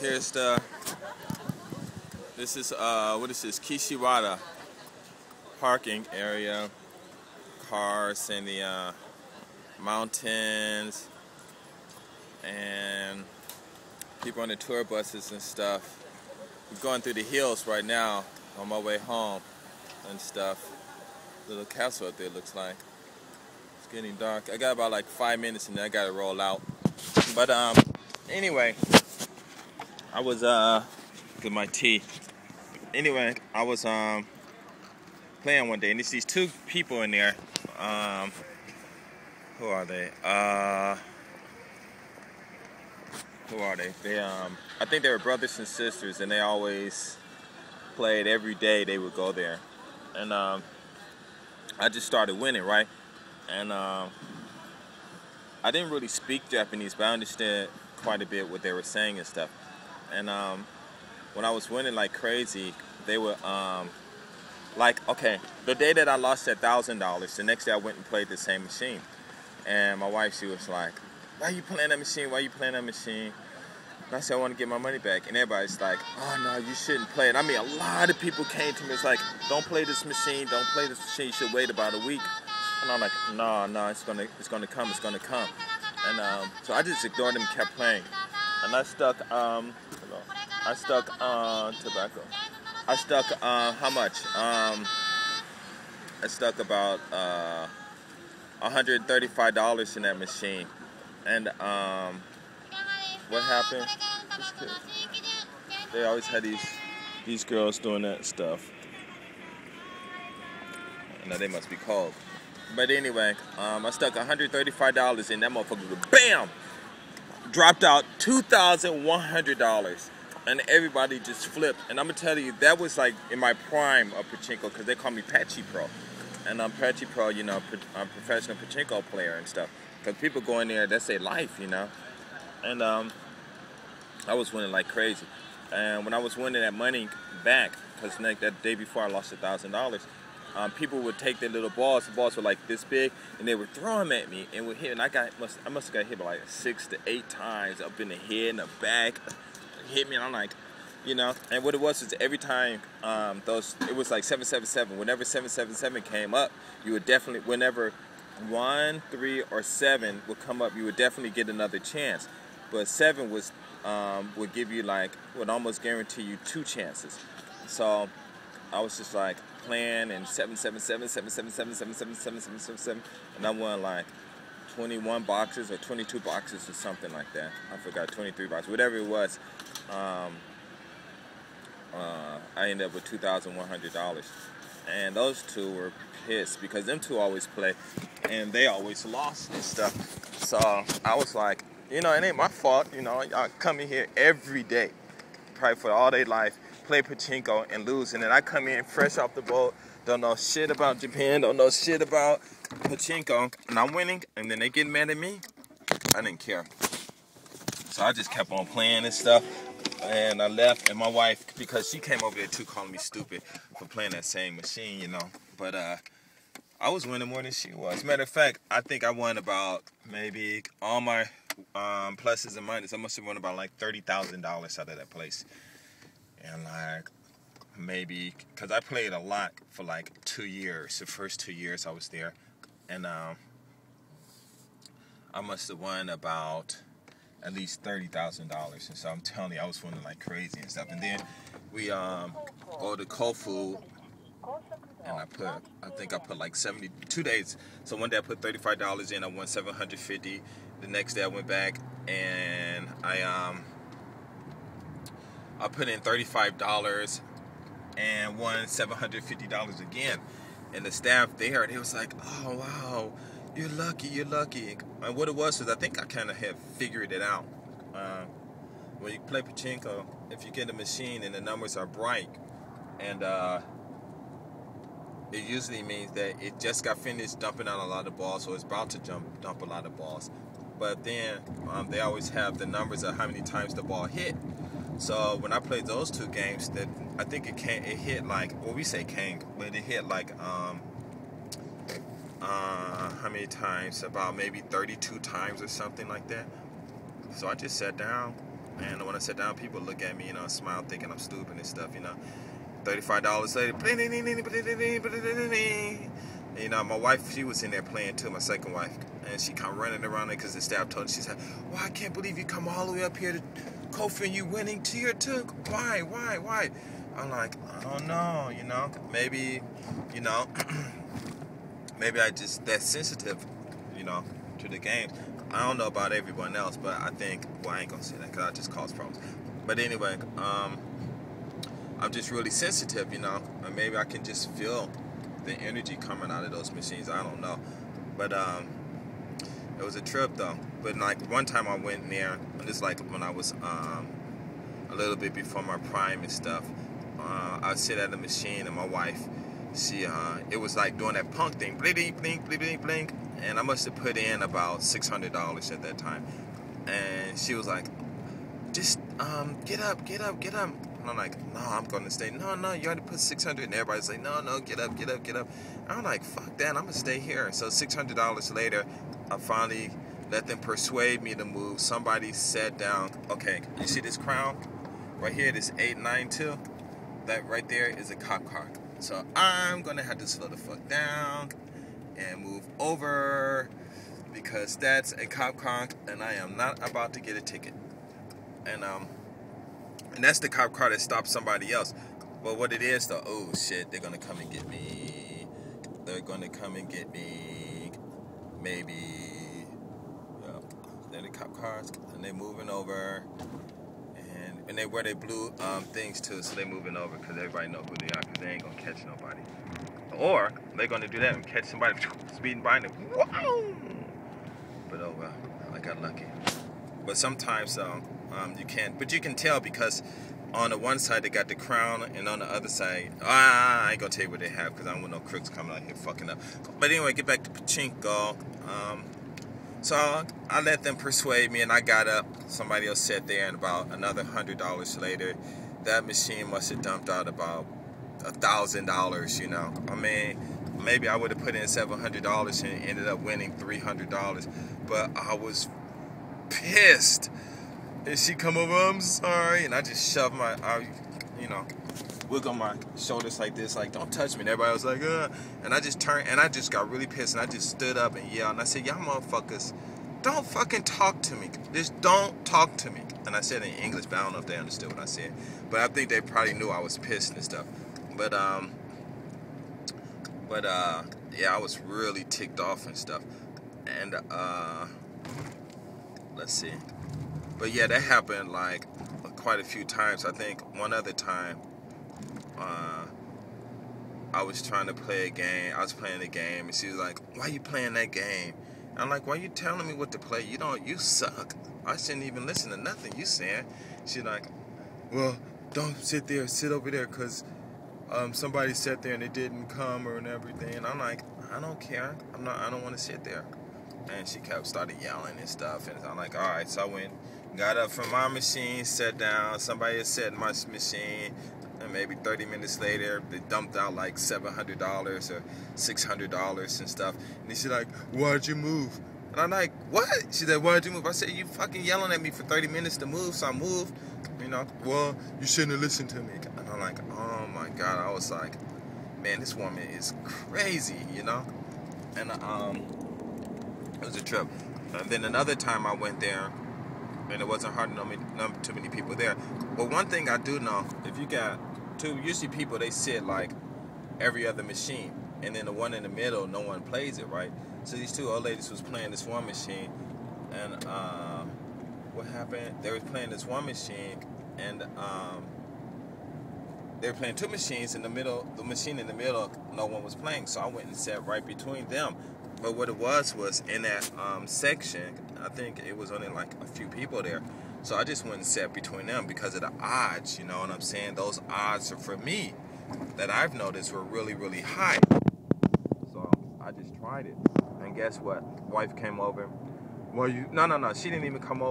Here's this is what is this, Kishiwada parking area. Cars in the mountains and people on the tour buses and stuff. I'm going through the hills right now on my way home and stuff. Little castle up there looks like. It's getting dark. I got about like 5 minutes and then I gotta roll out. But anyway, I was get my tea. Anyway, I was playing one day and there's these two people in there. Who are they? Who are they? They I think they were brothers and sisters, and they always played every day. They would go there, and I just started winning, right? And I didn't really speak Japanese, but I understood quite a bit what they were saying and stuff. And when I was winning like crazy, they would like, okay, the day that I lost $1,000, the next day I went and played the same machine. And my wife, she was like, why are you playing that machine? Why are you playing that machine? And I said, I want to get my money back. And everybody's like, oh, no, you shouldn't play it. I mean, a lot of people came to me. It's like, don't play this machine. Don't play this machine. You should wait about a week. And I'm like, no, it's gonna come. It's going to come. And so I just ignored them and kept playing. And I stuck tobacco. I stuck, how much? I stuck about $135 in that machine. And what happened? They always had these girls doing that stuff. Now they must be cold. But anyway, I stuck $135 in that motherfucker. Bam! Dropped out $2,100. And everybody just flipped. And I'm going to tell you, that was like in my prime of pachinko, because they call me Pachi Pro. And I'm Pachi Pro, you know, I'm a professional pachinko player and stuff. Because people go in there, that's their life, you know. And I was winning like crazy. And when I was winning that money back, because that day before I lost $1,000, people would take their little balls. The balls were like this big, and they would throw them at me and would hit. And I must have got hit by like 6 to 8 times up in the head and the back. Hit me, and I'm like, you know. And what it was is every time it was like 777. Whenever 777 came up, you would definitely, whenever 1, 3, or 7 would come up, you would definitely get another chance. But 7 was would give you like, would almost guarantee you 2 chances. So I was just like playing and 777, 777, 777, 777, and I won like 21 boxes or 22 boxes or something like that. I forgot, 23 boxes, whatever it was. I ended up with $2,100, and those two were pissed because them two always play, and they always lost and stuff. So I was like, you know, it ain't my fault. You know, y'all come in here every day, probably for all their life, play pachinko and lose, and then I come in fresh off the boat, don't know shit about Japan, don't know shit about pachinko, and I'm winning, and then they get mad at me. I didn't care. So I just kept on playing and stuff, and I left, and my wife, because she came over there too, calling me stupid for playing that same machine, you know, but I was winning more than she was. Matter of fact, I think I won about maybe all my pluses and minuses. I must have won about like $30,000 out of that place. And like maybe, because I played a lot for like 2 years, the first 2 years I was there, and I must have won about at least $30,000. And so I'm telling you, I was winning like crazy and stuff. And then we go to Kofu, and I think I put like 72 days. So one day I put $35 in, I won $750. The next day I went back and I put in $35 and won $750 again. And the staff there, they was like, oh wow, you're lucky. And what it was is I think I kind of had figured it out. When you play pachinko, if you get a machine and the numbers are bright, and it usually means that it just got finished dumping out a lot of balls, so it's about to dump a lot of balls. But then they always have the numbers of how many times the ball hit. So when I played those two games, that I think it hit like, well, we say came, but it hit like how many times? About maybe 32 times or something like that. So I just sat down And when I sit down, people look at me, you know, smile, thinking I'm stupid and stuff, you know. $35 later, you know, my wife, she was in there playing too, my second wife, and she come running around there because the staff told her, she said, well, I can't believe you come all the way up here to Kofi and you winning tier 2. Why? I'm like, I don't know, you know, maybe, you know, maybe I just that sensitive, you know, to the game. I don't know about everyone else, but I think, well, I ain't gonna say that because I just cause problems. But anyway, I'm just really sensitive, you know, and maybe I can just feel the energy coming out of those machines. I don't know, but it was a trip though. But like one time I went in there, and this like when I was a little bit before my prime and stuff. I sit at the machine, and my wife, she it was like doing that punk thing, blink, blink, blink, blink, blink, and I must have put in about $600 at that time. And she was like, just get up. And I'm like, no, I'm going to stay. No, you already put 600. And everybody's like, no, get up. And I'm like, fuck that, I'm going to stay here. And so $600 later, I finally let them persuade me to move. Somebody sat down. Okay, you see this crown? Right here, this 892. That right there is a cop car. So I'm going to have to slow the fuck down and move over because that's a cop car and I am not about to get a ticket. And that's the cop car that stopped somebody else. But what it is though, oh shit, they're gonna come and get me. Maybe. Yep. They're the cop cars and they're moving over. And they wear their blue things too, so they're moving over because everybody know who they are because they ain't gonna catch nobody. Or they're gonna do that and catch somebody speeding by them. Wow! But oh well, I got lucky. But sometimes you can't, but you can tell because on the one side they got the crown and on the other side, I ain't gonna tell you what they have because I don't want no crooks coming out here fucking up. But anyway, get back to Pachinko. So I let them persuade me and I got up. Somebody else sat there and about another $100 later, that machine must have dumped out about $1,000, you know. I mean, maybe I would have put in $700 and ended up winning $300, but I was pissed. And she come over, I'm sorry, and I just shoved my, you know, wiggle my shoulders like this, like, don't touch me. And everybody was like, and I just turned, and I just got really pissed, and I just stood up and yelled, and I said, y'all motherfuckers, don't fucking talk to me. Just don't talk to me. And I said it in English, but I don't know if they understood what I said. But I think they probably knew I was pissed and stuff. But yeah, I was really ticked off and stuff. And, let's see. But yeah, that happened like quite a few times. I think one other time, I was trying to play a game. I was playing a game, and she was like, "Why you playing that game?" And I'm like, "Why you telling me what to play? You suck. I shouldn't even listen to nothing you saying." She's like, "Well, don't sit there. Sit over there, cause somebody sat there and it didn't come and everything." And I'm like, "I don't care. I don't want to sit there." And she started yelling and stuff. And I'm like, all right. So I went, got up from my machine, sat down. Somebody had sat in my machine. And maybe 30 minutes later, they dumped out like $700 or $600 and stuff. And she's like, why'd you move? And I'm like, what? She said, why'd you move? I said, you fucking yelling at me for 30 minutes to move, so I moved. You know, well, you shouldn't have listened to me. And I'm like, oh my God. I was like, man, this woman is crazy, you know? And it was a trip. And then another time I went there, and it wasn't hard to know too many people there. But one thing I do know, if you got usually people, they sit like every other machine. And then the one in the middle, no one plays it, right? So these two old ladies was playing this one machine. And what happened? They were playing this one machine, and they were playing two machines in the middle. The machine in the middle, no one was playing. So I went and sat right between them. But what it was in that section, I think it was only like a few people there. So I just went and sat between them because of the odds, you know what I'm saying? Those odds are for me that I've noticed were really, really high. So I just tried it. And guess what? Wife came over. Well, no, she didn't even come over.